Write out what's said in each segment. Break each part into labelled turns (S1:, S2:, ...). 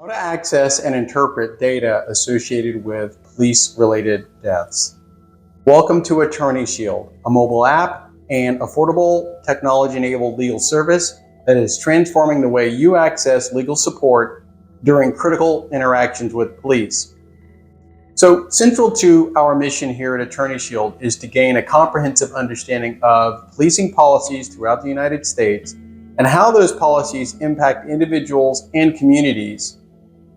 S1: How to access and interpret data associated with police-related deaths. Welcome to Attorney Shield, a mobile app and affordable technology-enabled legal service that is transforming the way you access legal support during critical interactions with police. So, central to our mission here at Attorney Shield is to gain a comprehensive understanding of policing policies throughout the United States and how those policies impact individuals and communities.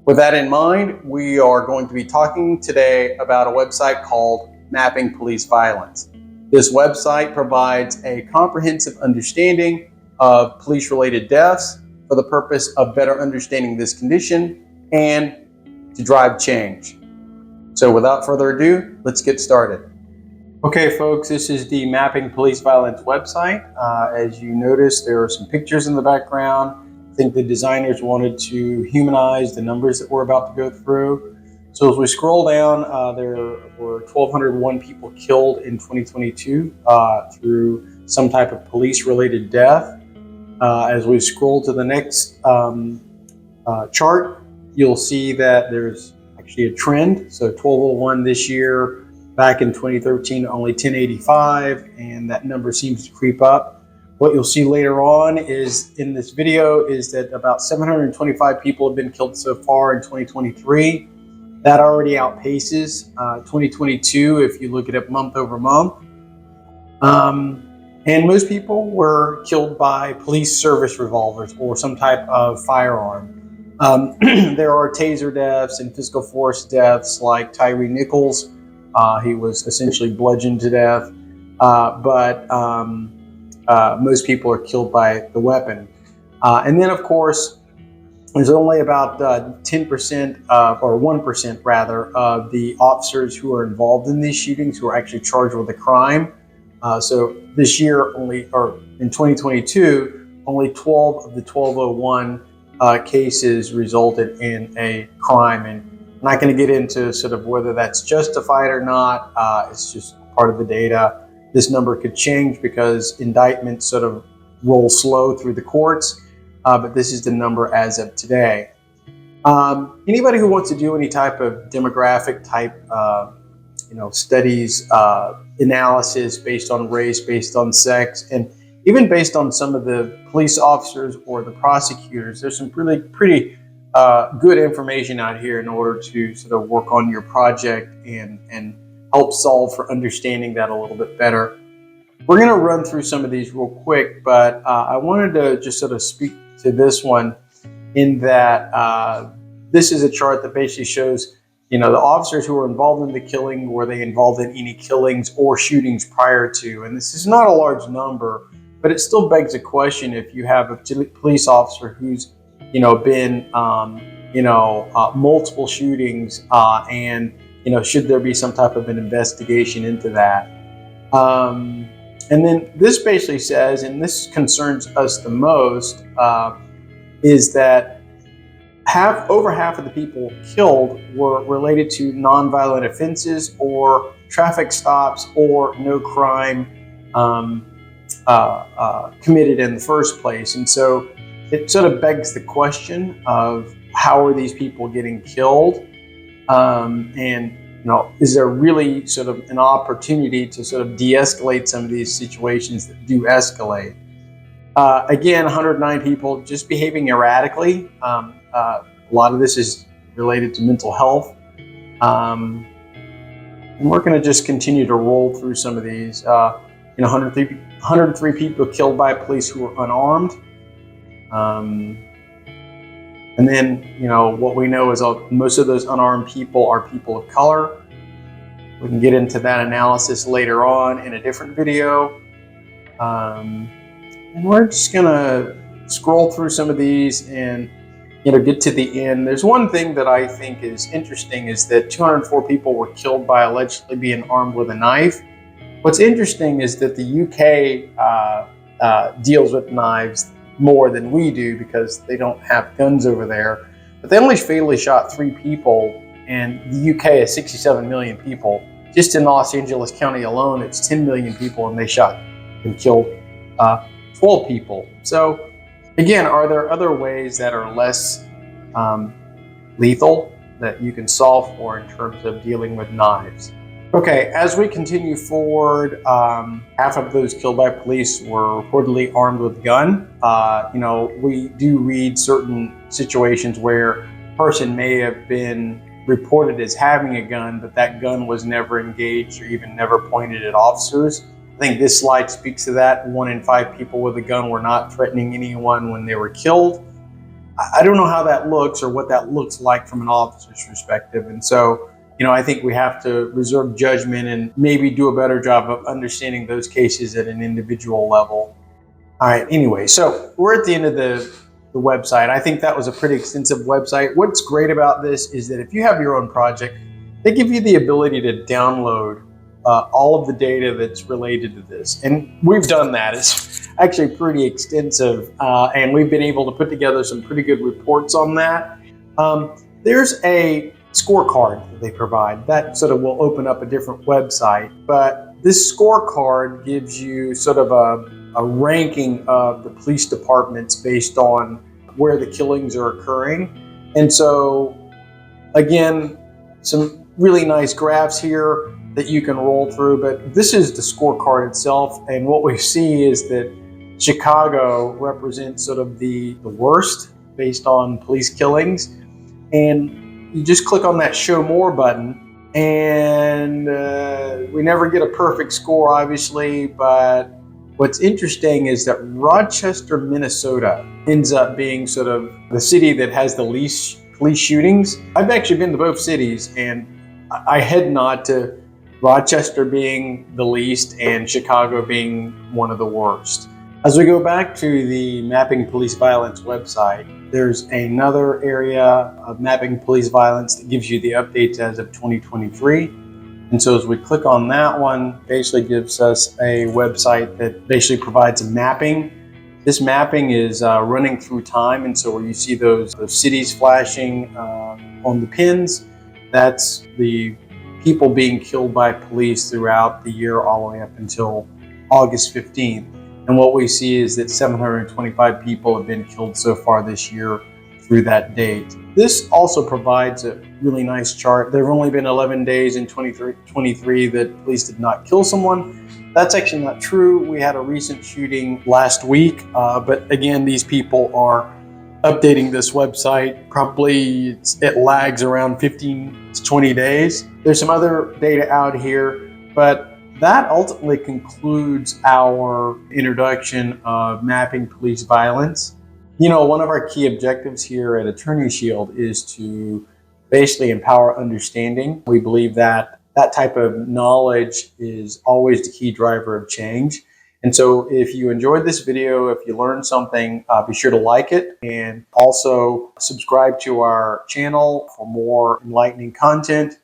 S1: With that in mind, we are going to be talking today about a website called Mapping Police Violence. This website provides a comprehensive understanding of police-related deaths for the purpose of better understanding this condition and to drive change. So without further ado, let's get started. Okay, folks, this is the Mapping Police Violence website. As you notice, there are some pictures in the background. I think the designers wanted to humanize the numbers that we're about to go through. So as we scroll down, there were 1,201 people killed in 2022 through some type of police-related death. As we scroll to the next chart, you'll see that there's actually a trend. So 1,201 this year, back in 2013, only 1,085, and that number seems to creep up. What you'll see later on is in this video is that about 725 people have been killed so far in 2023. That already outpaces 2022 if you look at it month over month. And most people were killed by police service revolvers or some type of firearm. There are taser deaths and physical force deaths like Tyree Nichols. He was essentially bludgeoned to death. Most people are killed by the weapon. And then, of course, there's only about 10% or 1% rather, of the officers who are involved in these shootings who are actually charged with a crime. So this year, in 2022, only 12 of the 1,201 cases resulted in a crime. And I'm not going to get into sort of whether that's justified or not. It's just part of the data. This number could change because indictments sort of roll slow through the courts, but this is the number as of today. Anybody who wants to do any type of demographic type, studies, analysis based on race, based on sex, and even based on some of the police officers or the prosecutors, there's some really pretty good information out here in order to sort of work on your project and help solve for understanding that a little bit better. We're going to run through some of these real quick, but I wanted to just sort of speak to this one in that this is a chart that basically shows, the officers who were involved in the killing, were they involved in any killings or shootings prior to? And this is not a large number, but it still begs a question if you have a police officer who's, been, multiple shootings and should there be some type of an investigation into that? And then this basically says, and this concerns us the most, is that over half of the people killed were related to nonviolent offenses or traffic stops or no crime committed in the first place. And so it sort of begs the question of how are these people getting killed? Is there really sort of an opportunity to sort of de-escalate some of these situations that do escalate? Again, 109 people just behaving erratically. A lot of this is related to mental health. And we're going to just continue to roll through some of these. 103 people killed by police who were unarmed. And then, what we know is most of those unarmed people are people of color. We can get into that analysis later on in a different video. And we're just going to scroll through some of these and, get to the end. There's one thing that I think is interesting is that 204 people were killed by allegedly being armed with a knife. What's interesting is that the UK deals with knives more than we do because they don't have guns over there. But they only fatally shot 3 people, and the UK is 67 million people. Just in Los Angeles County alone, it's 10 million people, and they shot and killed 12 people. So again, are there other ways that are less lethal that you can solve for in terms of dealing with knives. Okay, as we continue forward, half of those killed by police were reportedly armed with a gun. We do read certain situations where a person may have been reported as having a gun, but that gun was never engaged or even never pointed at officers. I think this slide speaks to that. 1 in 5 people with a gun were not threatening anyone when they were killed. I don't know how that looks or what that looks like from an officer's perspective. And so, I think we have to reserve judgment and maybe do a better job of understanding those cases at an individual level. All right, anyway, so we're at the end of the website. I think that was a pretty extensive website. What's great about this is that if you have your own project, they give you the ability to download all of the data that's related to this. And we've done that. It's actually pretty extensive, and we've been able to put together some pretty good reports on that. There's a scorecard that they provide that sort of will open up a different website, but this scorecard gives you sort of a ranking of the police departments based on where the killings are occurring. And so, again, some really nice graphs here that you can roll through, but this is the scorecard itself. And what we see is that Chicago represents sort of the worst based on police killings. And you just click on that show more button, and we never get a perfect score, obviously, but what's interesting is that Rochester, Minnesota ends up being sort of the city that has the least police shootings. I've actually been to both cities, and I head nod to Rochester being the least and Chicago being one of the worst. As we go back to the Mapping Police Violence website, there's another area of mapping police violence that gives you the updates as of 2023. And so as we click on that one, basically gives us a website that basically provides a mapping. This mapping is running through time, and so where you see those cities flashing on the pins, that's the people being killed by police throughout the year all the way up until August 15th. And what we see is that 725 people have been killed so far this year through that date. This also provides a really nice chart. There have only been 11 days in 2023 that police did not kill someone. That's actually not true. We had a recent shooting last week, but again, these people are updating this website. Probably it lags around 15 to 20 days. There's some other data out here, but that ultimately concludes our introduction of mapping police violence. One of our key objectives here at Attorney Shield is to basically empower understanding. We believe that that type of knowledge is always the key driver of change. And so if you enjoyed this video, if you learned something, be sure to like it and also subscribe to our channel for more enlightening content.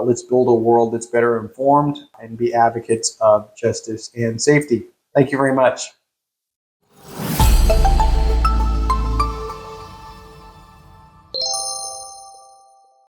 S1: Let's build a world that's better informed and be advocates of justice and safety. Thank you very much.